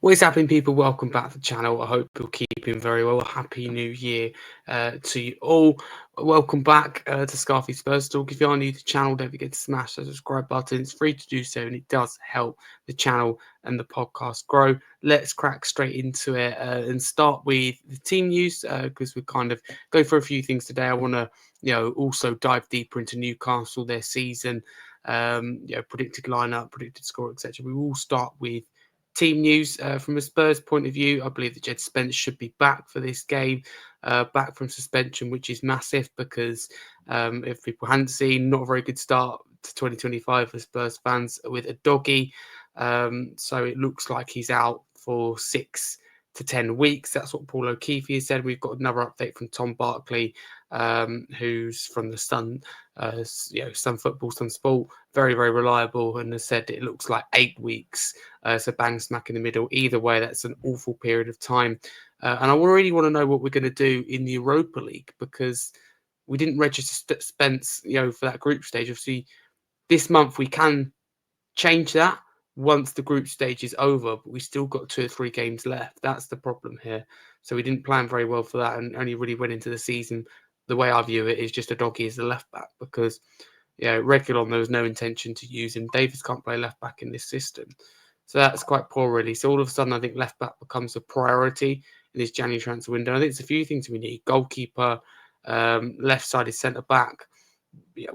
What is happening, people? Welcome back to the channel. I hope you're keeping very well. Happy New Year to you all. Welcome back to Scarfy Spurs Talk. If you are new to the channel, don't forget to smash the subscribe button. It's free to do so, and it does help the channel and the podcast grow. Let's crack straight into it and start with the team news because we kind of go for a few things today. I want to, also dive deeper into Newcastle, their season, predicted lineup, predicted score, etc. We will start with team news from a Spurs point of view. I believe that Jed Spence should be back for this game, back from suspension, which is massive because if people hadn't seen, not a very good start to 2025 for Spurs fans with a doggy. So it looks like he's out for 6 to 10 weeks. That's what Paul O'Keefe has said. We've got another update from Tom Barkley, who's from the Sun, Sun Football, Sun Sport, very, very reliable, and has said it looks like 8 weeks. So bang smack in the middle. Either way, that's an awful period of time. And I really want to know what we're going to do in the Europa League because we didn't register Spence, for that group stage. Obviously, this month we can change that once the group stage is over, but we still got 2 or 3 games left. That's the problem here. So we didn't plan very well for that and only really went into the season. The way I view it is just a doggy as the left back because, Reguilon, there was no intention to use him. Davis can't play left back in this system. So that's quite poor, really. So all of a sudden, I think left back becomes a priority in this January transfer window. I think it's a few things we need: goalkeeper, left-sided centre back,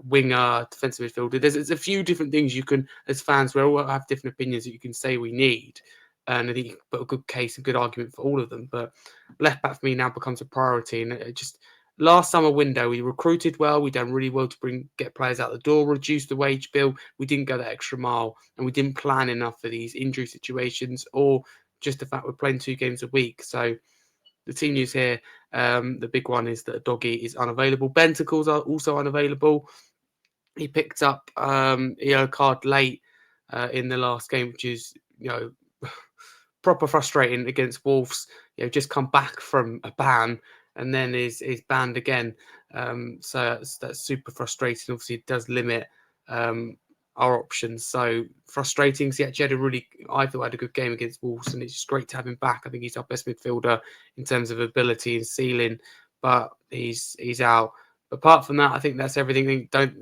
winger, defensive midfielder. There's a few different things you can, as fans, we all have different opinions that you can say we need. And I think you can put a good case, a good argument for all of them. But left back for me now becomes a priority. And it just last summer window, we recruited well. We done really well to get players out the door, reduce the wage bill. We didn't go that extra mile, and we didn't plan enough for these injury situations or just the fact we're playing 2 games a week. So the team news here, the big one is that Doggy is unavailable. Bentacles are also unavailable. He picked up a card late in the last game, which is proper frustrating against Wolves. Just come back from a ban and then is banned again. So that's super frustrating. Obviously, it does limit our options. So frustrating. So he actually I thought had a good game against Wolves, and it's just great to have him back. I think he's our best midfielder in terms of ability and ceiling, but he's out. Apart from that, I think that's everything. Don't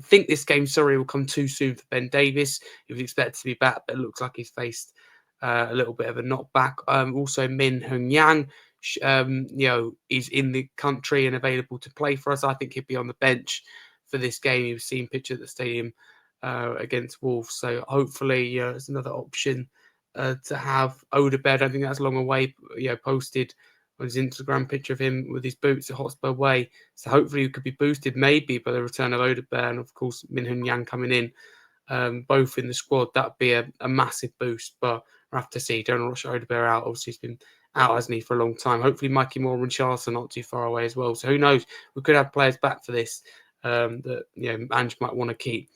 think this game, will come too soon for Ben Davis. He was expected to be back, but it looks like he's faced a little bit of a knockback. Also, Min Hung Yang, is in the country and available to play for us. I think he'd be on the bench for this game. He was seen pictured at the stadium against Wolves. So hopefully, it's another option to have. Odegaard, I don't think that's long away. Posted on his Instagram picture of him with his boots at Hotspur Way. So hopefully he could be boosted maybe by the return of Odegaard and of course Min Hun Yang coming in, both in the squad. That'd be a massive boost, but we'll have to see. Don't rush Odegaard out. Obviously he's been out, hasn't he, for a long time. Hopefully Mikey Moore and Charles are not too far away as well. So who knows? We could have players back for this that Ange might want to keep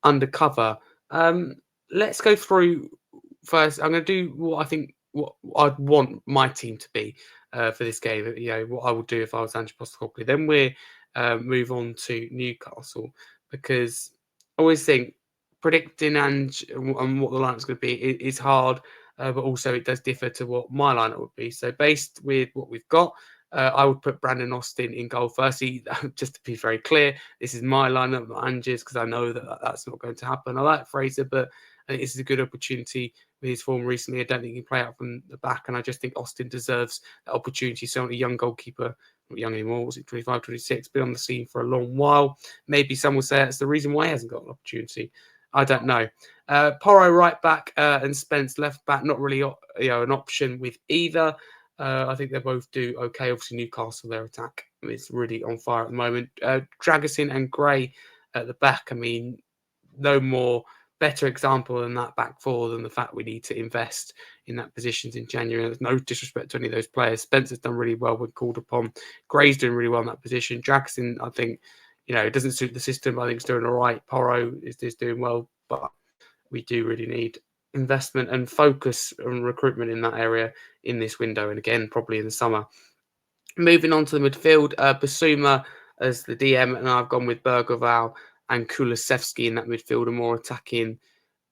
undercover. Let's go through first. I'm going to do what I'd want my team to be for this game. What I would do if I was Ange Postecoglou. Then we move on to Newcastle because I always think predicting and what the lineup's going to be is hard, but also it does differ to what my lineup would be. So based with what we've got, I would put Brandon Austin in goal. Firstly, just to be very clear, this is my lineup, not Ange's, because I know that that's not going to happen. I like Fraser, but I think this is a good opportunity with his form recently. I don't think he can play out from the back, and I just think Austin deserves that opportunity. Certainly a young goalkeeper, not young anymore, was it 25, 26, been on the scene for a long while. Maybe some will say that's the reason why he hasn't got an opportunity. I don't know. Porro right back and Spence left back, not really an option with either. I think they both do okay. Obviously, Newcastle, their attack is really on fire at the moment. Dragusin and Gray at the back. I mean, no more better example than that back four than the fact we need to invest in that positions in January. There's no disrespect to any of those players. Spencer's done really well when called upon. Gray's doing really well in that position. Dragusin, I think, it doesn't suit the system. I think it's doing all right. Porro is doing well, but we do really need investment and focus on recruitment in that area in this window, and again probably in the summer. Moving on to the midfield, Basuma as the DM, and I've gone with Bergoval and Kulusevski in that midfield, a more attacking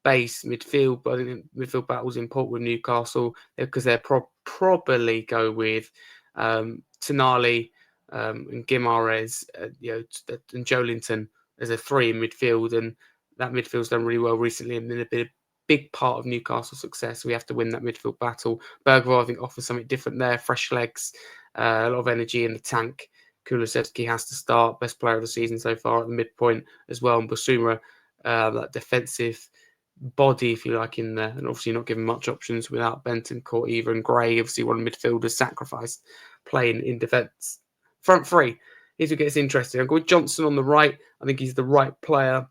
base midfield, but I think the midfield battle is important with Newcastle because they'll probably go with Tonali and Guimaraes, and Joelinton as a three in midfield, and that midfield's done really well recently and been a big part of Newcastle's success. We have to win that midfield battle. Bergvall, I think, offers something different there. Fresh legs, a lot of energy in the tank. Kulusevski has to start, best player of the season so far at the midpoint as well. And Basuma, that defensive body, if you like, in there. And obviously not given much options without Bentancur either. And Gray, obviously one of the midfielders sacrificed playing in defence. Front three. Here's what gets interesting. I've got with Johnson on the right. I think he's the right player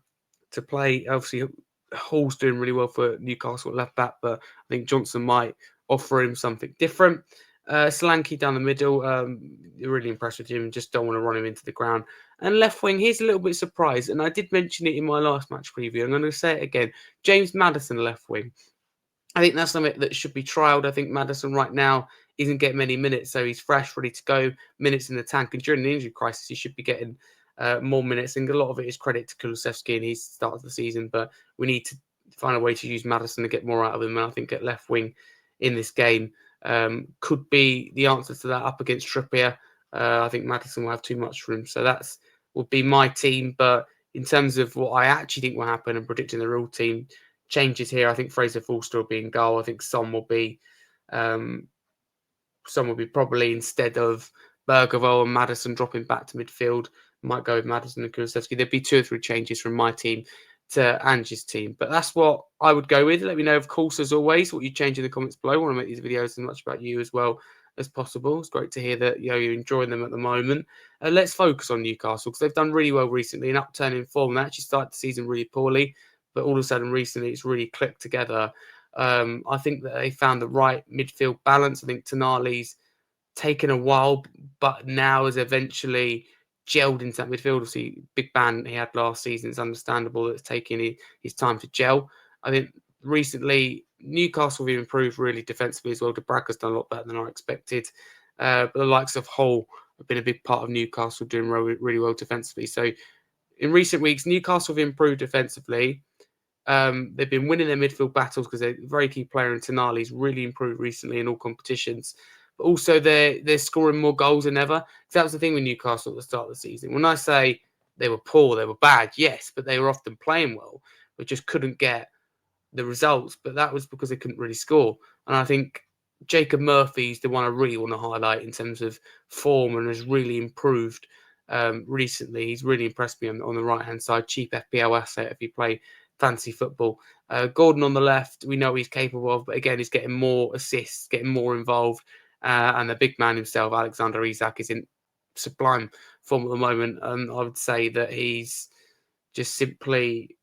to play. Obviously, Hall's doing really well for Newcastle at left back, but I think Johnson might offer him something different. Solanke down the middle, really impressed with him. Just don't want to run him into the ground. And left wing, he's a little bit surprised, and I did mention it in my last match preview. I'm going to say it again. James Maddison left wing. I think that's something that should be trialled. I think Maddison right now isn't getting many minutes, so he's fresh, ready to go, minutes in the tank. And during the injury crisis, he should be getting more minutes. And a lot of it is credit to Kulusevski and his start of the season, but we need to find a way to use Maddison to get more out of him. And I think at left wing in this game could be the answer to that up against Trippier. I think Maddison will have too much for him. So that's would be my team. But in terms of what I actually think will happen and predicting the real team changes here, I think Fraser Forster will be in goal. I think Son will be probably instead of Bergvall and Maddison dropping back to midfield. Might go with Maddison and Kulusevski. There'd be 2 or 3 changes from my team to Angie's team. But that's what I would go with. Let me know, of course, as always, what you change in the comments below. I want to make these videos as much about you as well as possible. It's great to hear that you're enjoying them at the moment. Let's focus on Newcastle because they've done really well recently, an upturn in form. They actually started the season really poorly, but all of a sudden recently it's really clicked together. I think that they found the right midfield balance. I think Tonali's taken a while, but now has eventually gelled into that midfield. Obviously, big ban he had last season. It's understandable that it's taking his time to gel. I think recently Newcastle have improved really defensively as well. De Bruyne's done a lot better than I expected. But the likes of Hull have been a big part of Newcastle doing really well defensively. So in recent weeks, Newcastle have improved defensively. They've been winning their midfield battles because they're a very key player, and Tonali's really improved recently in all competitions. But also they're scoring more goals than ever. That was the thing with Newcastle at the start of the season. When I say they were poor, they were bad, yes, but they were often playing well, but just couldn't get the results. But that was because they couldn't really score. And I think Jacob Murphy's the one I really want to highlight in terms of form and has really improved recently. He's really impressed me on the right-hand side. Cheap FPL asset if you play fantasy football. Gordon on the left, we know he's capable of, but again, he's getting more assists, getting more involved. And the big man himself, Alexander Isak, is in sublime form at the moment. And I would say that he's just simply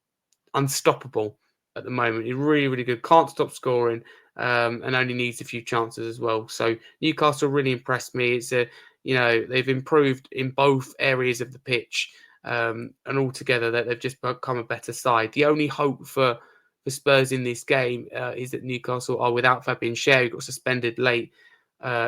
unstoppable at the moment. He's really, really good. Can't stop scoring, and only needs a few chances as well. So Newcastle really impressed me. It's they've improved in both areas of the pitch, and altogether that they've just become a better side. The only hope for Spurs in this game is that Newcastle are without Fabian Schär, who got suspended late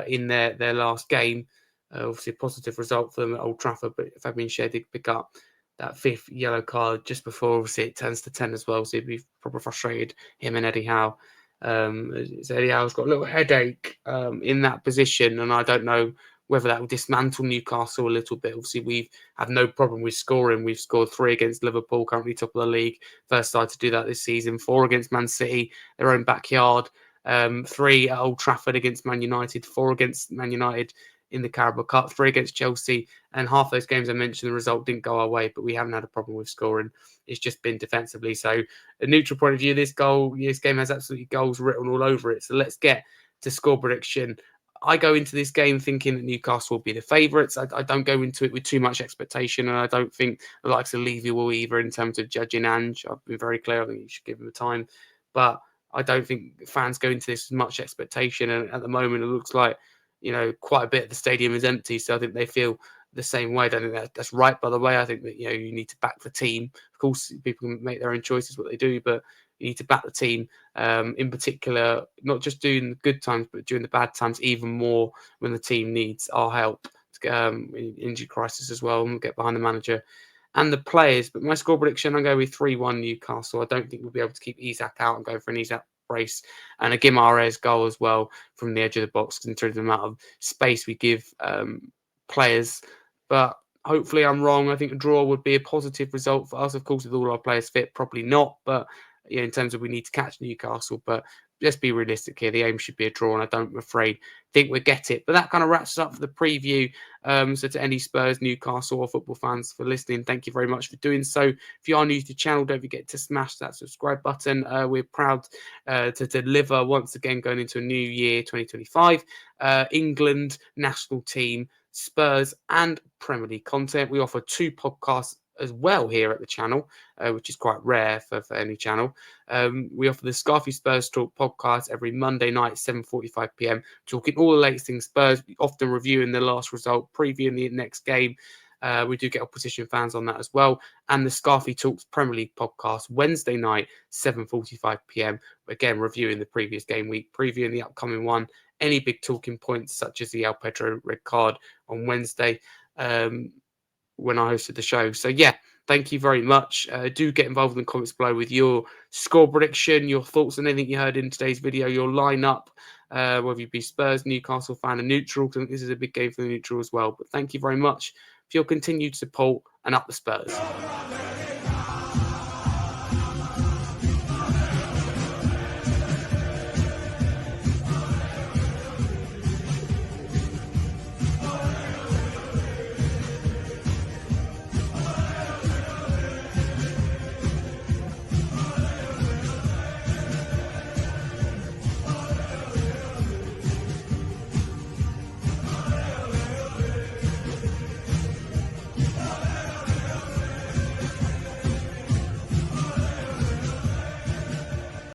in their last game. Obviously, a positive result for them at Old Trafford, but Fabian Schär did pick up that 5th yellow card just before, obviously, it turns to 10 as well. So he'd be proper frustrated, him and Eddie Howe. So Eddie Howe's got a little headache in that position, and I don't know whether that will dismantle Newcastle a little bit. Obviously, we've had no problem with scoring. We've scored 3 against Liverpool, currently top of the league. First side to do that this season. 4 against Man City, their own backyard. 3 at Old Trafford against Man United. 4 against Man United in the Carabao Cup. 3 against Chelsea. And half those games I mentioned, the result didn't go our way, but we haven't had a problem with scoring. It's just been defensively. So, a neutral point of view, this game has absolutely goals written all over it. So let's get to score prediction. I go into this game thinking that Newcastle will be the favourites. I don't go into it with too much expectation, and I don't think the likes of Levy will either in terms of judging Ange. I've been very clear. I think you should give him the time. But I don't think fans go into this with much expectation. And at the moment, it looks like, quite a bit of the stadium is empty. So I think they feel the same way. I don't think that's right, by the way. I think that, you need to back the team. Of course, people can make their own choices, what they do, but you need to back the team, in particular, not just during the good times, but during the bad times, even more when the team needs our help to get in injury crisis as well, and we'll get behind the manager and the players. But my score prediction, I'm going with 3-1 Newcastle. I don't think we'll be able to keep Isak out and go for an Isak brace, and a Guimaraes goal as well from the edge of the box, considering the amount of space we give players. But hopefully I'm wrong. I think a draw would be a positive result for us. Of course, with all our players fit, probably not. But in terms of we need to catch Newcastle. But let's be realistic here. The aim should be a draw, and I don't, I'm afraid, think we'll get it. But that kind of wraps us up for the preview. So to any Spurs, Newcastle, or football fans for listening, thank you very much for doing so. If you are new to the channel, don't forget to smash that subscribe button. We're proud to deliver once again going into a new year, 2025. England national team, Spurs, and Premier League content. We offer 2 podcasts as well here at the channel, which is quite rare for any channel. We offer the Scarfy Spurs Talk podcast every Monday night, 7:45 p.m, talking all the latest things Spurs, often reviewing the last result, previewing the next game. We do get opposition fans on that as well. And the Scarfy Talks Premier League podcast, Wednesday night, 7:45 p.m, again, reviewing the previous game week, previewing the upcoming one, any big talking points, such as the El Pedro red card on Wednesday, when I hosted the show. So yeah, thank you very much. Do get involved in the comments below with your score prediction, your thoughts on anything you heard in today's video, your lineup, whether you be Spurs, Newcastle fan, and neutral. I think this is a big game for the neutral as well. But thank you very much for your continued support, and up the Spurs.